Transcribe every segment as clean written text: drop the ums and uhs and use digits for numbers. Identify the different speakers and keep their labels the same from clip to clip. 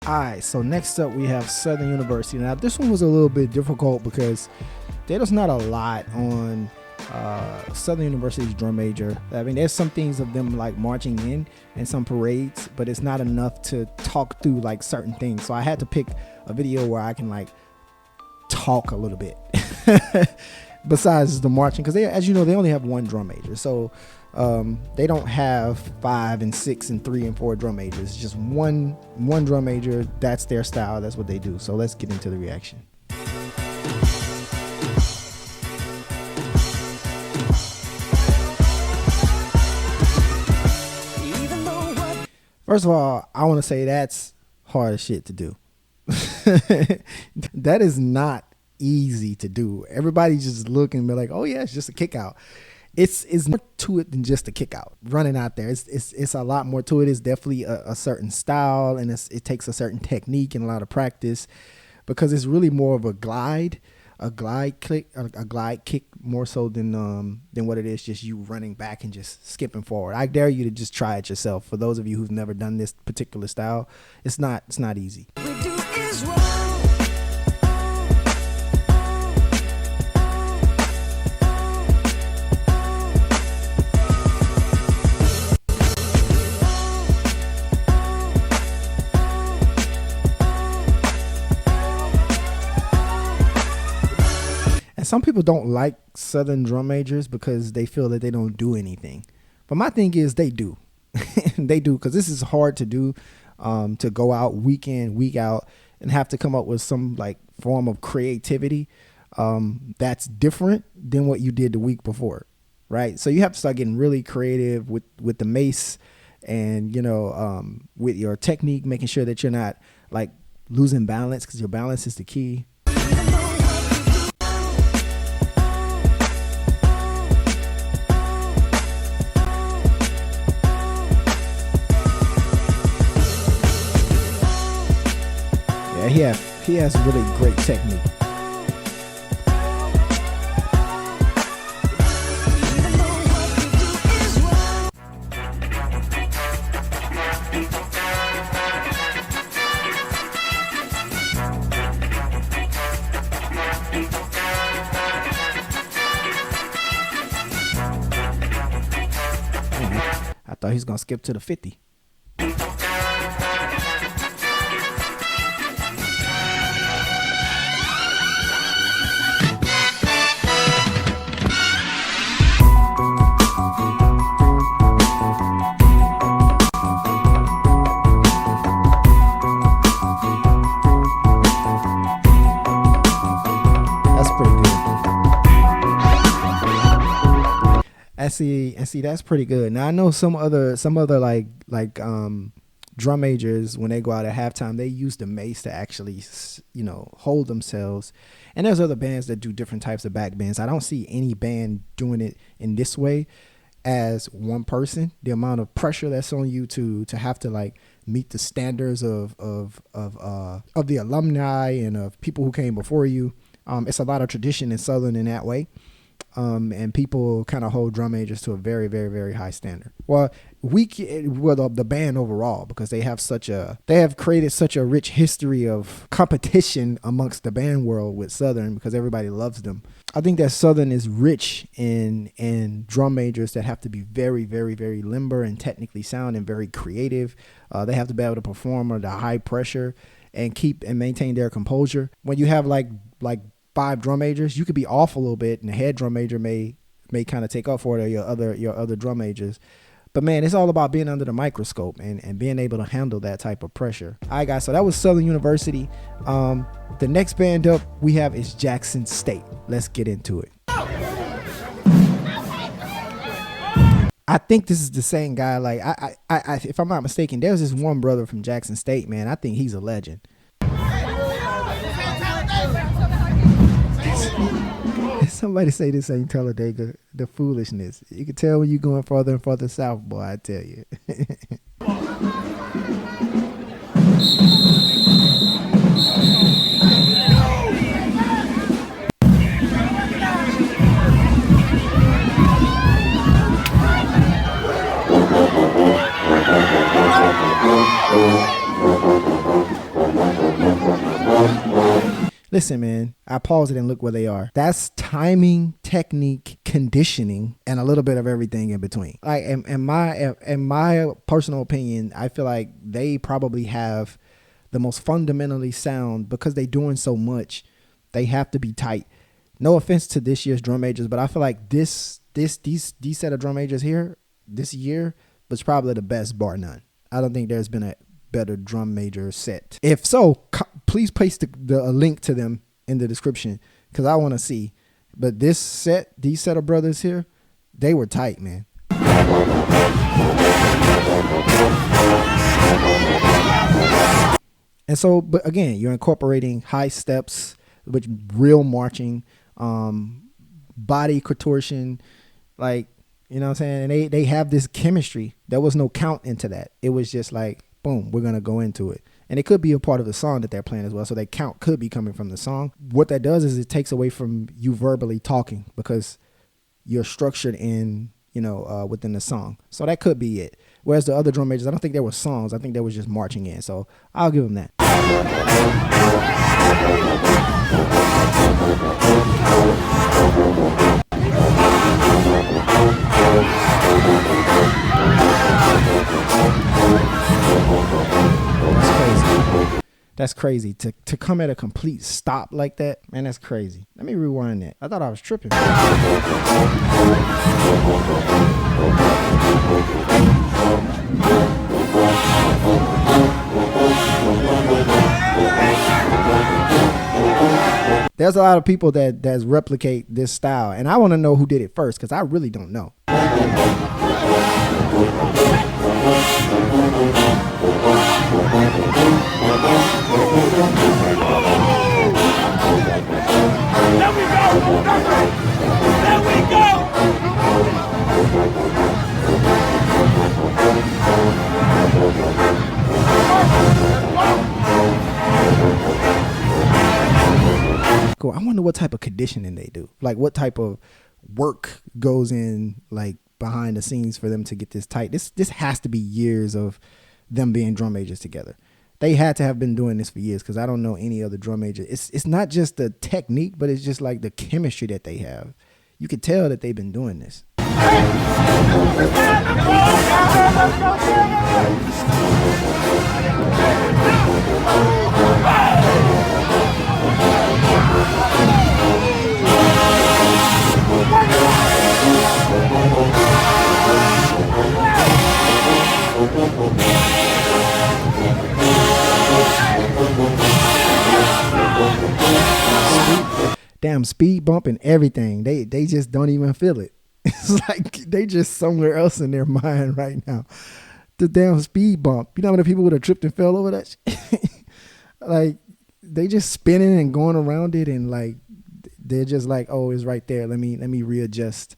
Speaker 1: Alright, so next up we have Southern University. Now this one was a little bit difficult because there's not a lot on Southern University's drum major. I mean, there's some things of them like marching in and some parades, but it's not enough to talk through like certain things. So I had to pick a video where I can like talk a little bit besides the marching, because they, as you know, they only have one drum major. So they don't have 5 and 6 and 3 and 4 drum majors. It's just one drum major. That's their style. That's what they do. So let's get into the reaction. First of all, I want to say that's hard as shit to do. That is not easy to do. Everybody just looking and be like, oh yeah, it's just a kick out. It's more to it than just a kick out. Running out there, it's a lot more to it. It's definitely a certain style, and it takes a certain technique and a lot of practice, because it's really more of a glide kick more so than what it is just you running back and just skipping forward. I dare you to just try it yourself. For those of you who've never done this particular style, it's not easy. Some people don't like Southern drum majors because they feel that they don't do anything. But my thing is they do. They do, because this is hard to do, to go out week in, week out and have to come up with some like form of creativity that's different than what you did the week before, right? So you have to start getting really creative with the mace and, you know, with your technique, making sure that you're not like losing balance, because your balance is the key. He has really great technique. I thought he was gonna skip to the 50. See, that's pretty good. Now I know some other like drum majors, when they go out at halftime, they use the mace to actually, you know, hold themselves. And there's other bands that do different types of back bends. I don't see any band doing it in this way as one person. The amount of pressure that's on you to have to like meet the standards of the alumni and of people who came before you. It's a lot of tradition in Southern in that way. And people kind of hold drum majors to a very, very, very high standard. Well, the band overall, because they have created such a rich history of competition amongst the band world with Southern, because everybody loves them. I think that Southern is rich in drum majors that have to be very, very, very limber and technically sound and very creative. They have to be able to perform under high pressure and keep and maintain their composure. When you have like 5 drum majors, you could be off a little bit, and the head drum major may kind of take up for it, or your other drum majors. But man, it's all about being under the microscope and being able to handle that type of pressure. All right, guys, so that was Southern University. The next band up we have is Jackson State. Let's get into it. I think this is the same guy. Like I if I'm not mistaken, there's this one brother from Jackson State, man. I think he's a legend. Somebody say this ain't Talladega, the foolishness. You can tell when you're going further and further south, boy, I tell you. Listen, man, I paused it and look where they are. That's timing, technique, conditioning, and a little bit of everything in between. Like, in my personal opinion, I feel like they probably have the most fundamentally sound, because they doing so much. They have to be tight. No offense to this year's drum majors, but I feel like these set of drum majors here this year was probably the best, bar none. I don't think there's been a better drum major set. If so, please paste a link to them in the description, because I want to see. But these set of brothers here, they were tight, man. And so, but again, you're incorporating high steps, which real marching, body contortion, like, you know what I'm saying? And they have this chemistry. There was no count into that. It was just like, boom, we're going to go into it. And it could be a part of the song that they're playing as well. So that count could be coming from the song. What that does is it takes away from you verbally talking, because you're structured in, within the song. So that could be it. Whereas the other drum majors, I don't think there were songs. I think they was just marching in. So I'll give them that. That's crazy. To come at a complete stop like that, man, that's crazy. Let me rewind that. I thought I was tripping. There's a lot of people that's replicate this style, and I want to know who did it first, because I really don't know. Cool. I wonder what type of conditioning they do. Like, what type of work goes in, like, behind the scenes for them to get this tight. This has to be years of them being drum majors together. They had to have been doing this for years, because I don't know any other drum major. It's not just the technique, but it's just like the chemistry that they have. You could tell that they've been doing this. Damn, speed bump and everything. They just don't even feel it. It's like they just somewhere else in their mind right now. The damn speed bump. You know how many people would have tripped and fell over that shit? Like, they just spinning and going around it, and like they're just like, oh, it's right there. Let me readjust.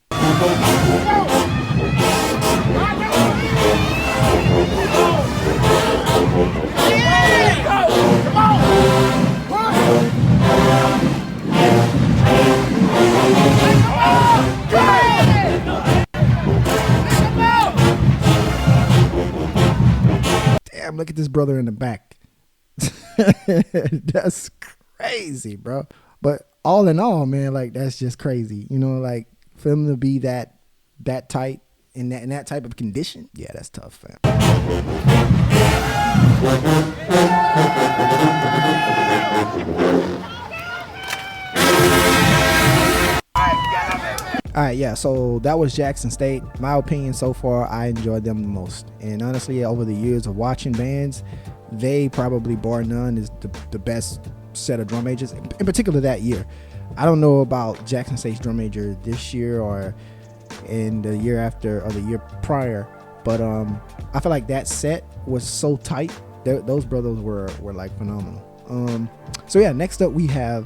Speaker 1: Damn, look at this brother in the back. That's crazy, bro. But all in all, man, like, that's just crazy. Like, for them to be that tight in that type of condition, yeah, that's tough, fam. All right, yeah, so that was Jackson State. My opinion so far, I enjoyed them the most. And honestly, over the years of watching bands, they probably, bar none, is the best set of drum majors, in particular that year. I don't know about Jackson State's drum major this year or in the year after or the year prior, but I feel like that set was so tight. Those brothers were like phenomenal. So yeah, next up we have